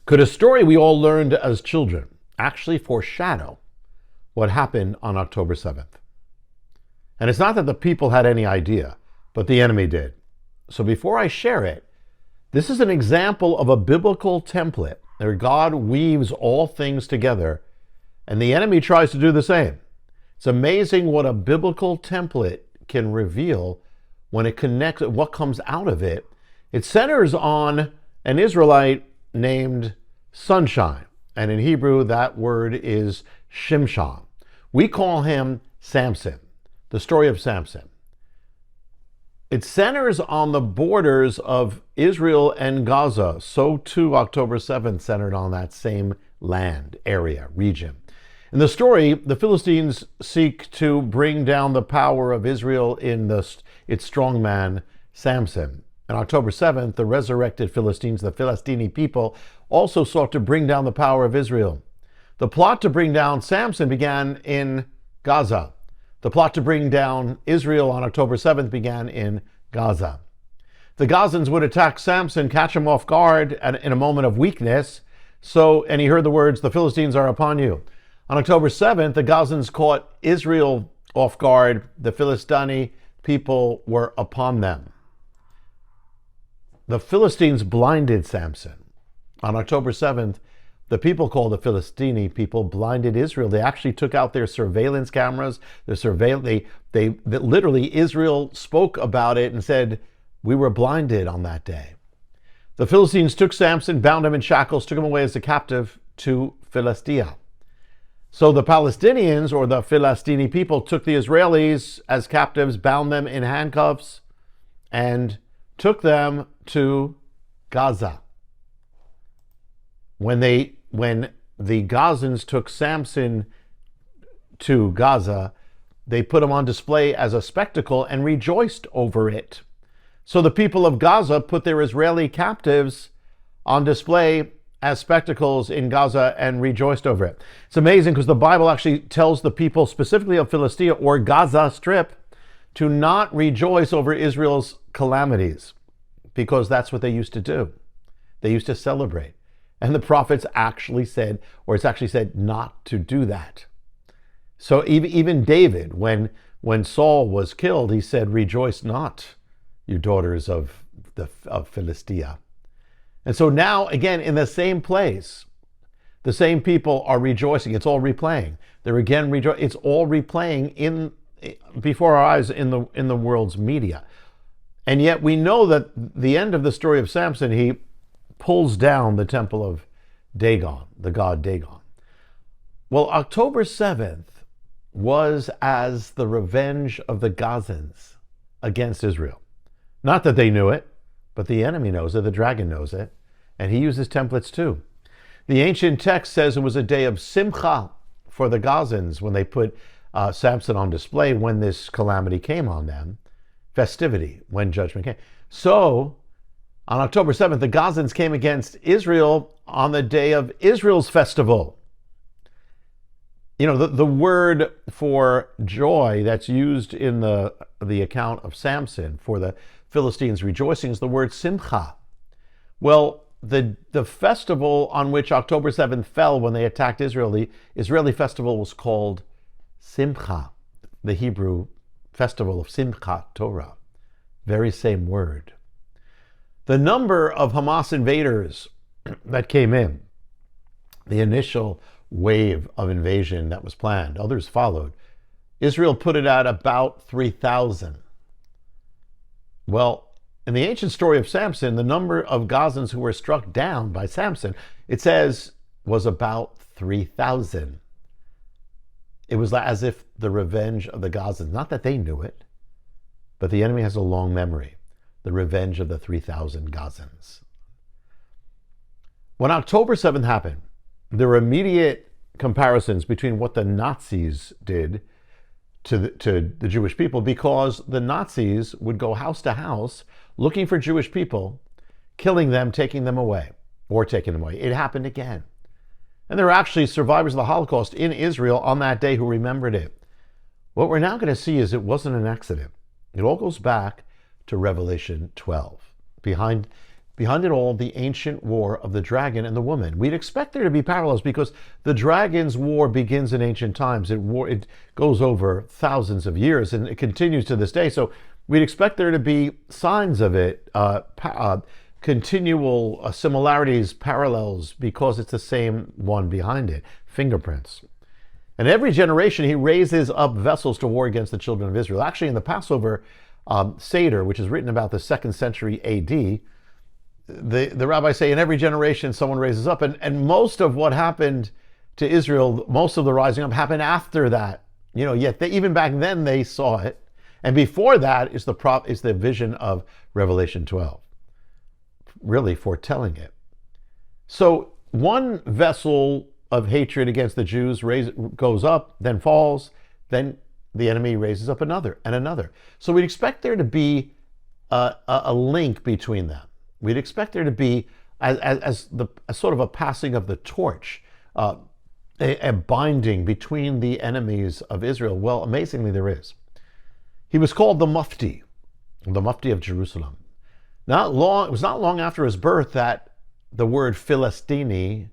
Could a story we all learned as children actually foreshadow what happened on October 7th? And it's not that the people had any idea, but the enemy did. So before I share it, this is an example of a biblical template where God weaves all things together, and the enemy tries to do the same. It's amazing what a biblical template can reveal when it connects, what comes out of it. It centers on an Israelite named Sunshine, and in Hebrew that word is Shimshon. We call him Samson, the story of Samson. It centers on the borders of Israel and Gaza. So too October 7th centered on that same land, area, region. In the story, the Philistines seek to bring down the power of Israel in its strong man, Samson. On October 7th, the resurrected Philistines, the Philistini people, also sought to bring down the power of Israel. The plot to bring down Samson began in Gaza. The plot to bring down Israel on October 7th began in Gaza. The Gazans would attack Samson, catch him off guard in a moment of weakness. And he heard the words, "The Philistines are upon you." On October 7th, the Gazans caught Israel off guard. The Philistini people were upon them. The Philistines blinded Samson. On October 7th, the people called the Philistini people blinded Israel. They actually took out their surveillance cameras. Literally, Israel spoke about it and said, "We were blinded on that day." The Philistines took Samson, bound him in shackles, took him away as a captive to Philistia. So the Palestinians, or the Philistini people, took the Israelis as captives, bound them in handcuffs, and took them to Gaza. When the Gazans took Samson to Gaza, they put him on display as a spectacle and rejoiced over it. So the people of Gaza put their Israeli captives on display as spectacles in Gaza and rejoiced over it. It's amazing because the Bible actually tells the people specifically of Philistia or Gaza Strip to not rejoice over Israel's calamities, because that's what they used to do. They used to celebrate. And the prophets actually said, or it's actually said, not to do that. So even David, when Saul was killed, he said, "Rejoice not, you daughters of Philistia." And so now, again, in the same place, the same people are rejoicing. It's all replaying. They're again rejoicing. It's all replaying before our eyes in the world's media. And yet we know that the end of the story of Samson, he pulls down the temple of Dagon, the god Dagon. Well, October 7th was as the revenge of the Gazans against Israel. Not that they knew it, but the enemy knows it, the dragon knows it, and he uses templates too. The ancient text says it was a day of simcha for the Gazans when they put Samson on display when this calamity came on them, festivity when judgment came. So on October 7th, the Gazans came against Israel on the day of Israel's festival. You know, the word for joy that's used in the account of Samson for the Philistines rejoicing is the word simcha. Well, the festival on which October 7th fell when they attacked Israel, the Israeli festival was called Simcha, the Hebrew festival of Simchat Torah. Very same word. The number of Hamas invaders that came in, the initial wave of invasion that was planned, others followed. Israel put it at about 3,000. Well, in the ancient story of Samson, the number of Gazans who were struck down by Samson, it says, was about 3,000. It was as if the revenge of the Gazans, not that they knew it, but the enemy has a long memory, the revenge of the 3,000 Gazans. When October 7th happened, there were immediate comparisons between what the Nazis did to the Jewish people, because the Nazis would go house to house looking for Jewish people, killing them, taking them away. It happened again. And there were actually survivors of the Holocaust in Israel on that day who remembered it. What we're now going to see is it wasn't an accident. It all goes back to Revelation 12. Behind behind it all, the ancient war of the dragon and the woman. We'd expect there to be parallels because the dragon's war begins in ancient times. It goes over thousands of years and it continues to this day. So we'd expect there to be signs of it, continual similarities, parallels, because it's the same one behind it, fingerprints. And every generation, he raises up vessels to war against the children of Israel. Actually, in the Passover Seder, which is written about the 2nd century AD, the rabbis say in every generation someone raises up. And most of what happened to Israel, most of the rising up happened after that. Yet even back then they saw it. And before that is the vision of Revelation 12, really foretelling it. So one vessel of hatred against the Jews goes up, then falls, then the enemy raises up another and another. So we'd expect there to be a link between them. We'd expect there to be, as sort of a passing of the torch, a binding between the enemies of Israel. Well, amazingly, there is. He was called the Mufti of Jerusalem. It was not long after his birth that the word Philistine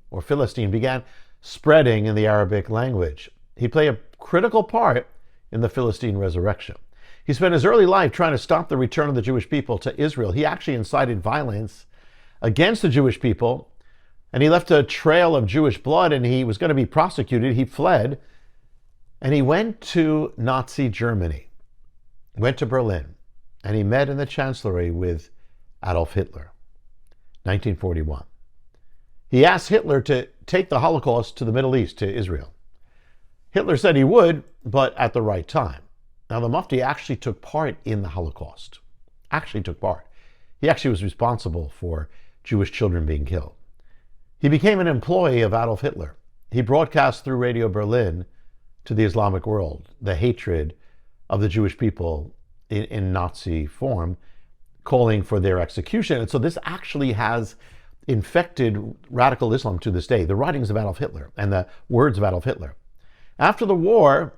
began spreading in the Arabic language. He played a critical part in the Philistine resurrection. He spent his early life trying to stop the return of the Jewish people to Israel. He actually incited violence against the Jewish people, and he left a trail of Jewish blood, and he was going to be prosecuted. He fled, and he went to Nazi Germany, went to Berlin, and he met in the chancellery with Adolf Hitler, 1941. He asked Hitler to take the Holocaust to the Middle East, to Israel. Hitler said he would, but at the right time. Now, the Mufti actually took part in the Holocaust. He actually was responsible for Jewish children being killed. He became an employee of Adolf Hitler. He broadcast through Radio Berlin to the Islamic world the hatred of the Jewish people in Nazi form, calling for their execution. And so this actually has infected radical Islam to this day, the writings of Adolf Hitler and the words of Adolf Hitler. After the war,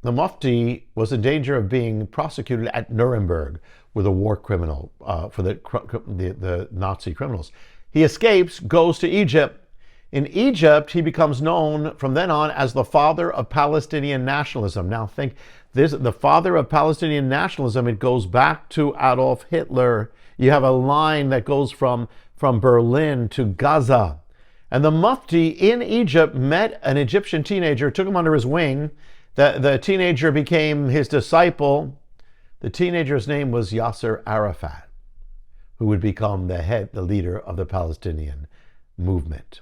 the Mufti was in danger of being prosecuted at Nuremberg with a war criminal for the Nazi criminals. He escapes, goes to Egypt. In Egypt, he becomes known from then on as the father of Palestinian nationalism. Now think, the father of Palestinian nationalism, it goes back to Adolf Hitler. You have a line that goes from Berlin to Gaza. And the Mufti in Egypt met an Egyptian teenager, took him under his wing. The teenager became his disciple. The teenager's name was Yasser Arafat, who would become the leader of the Palestinian movement.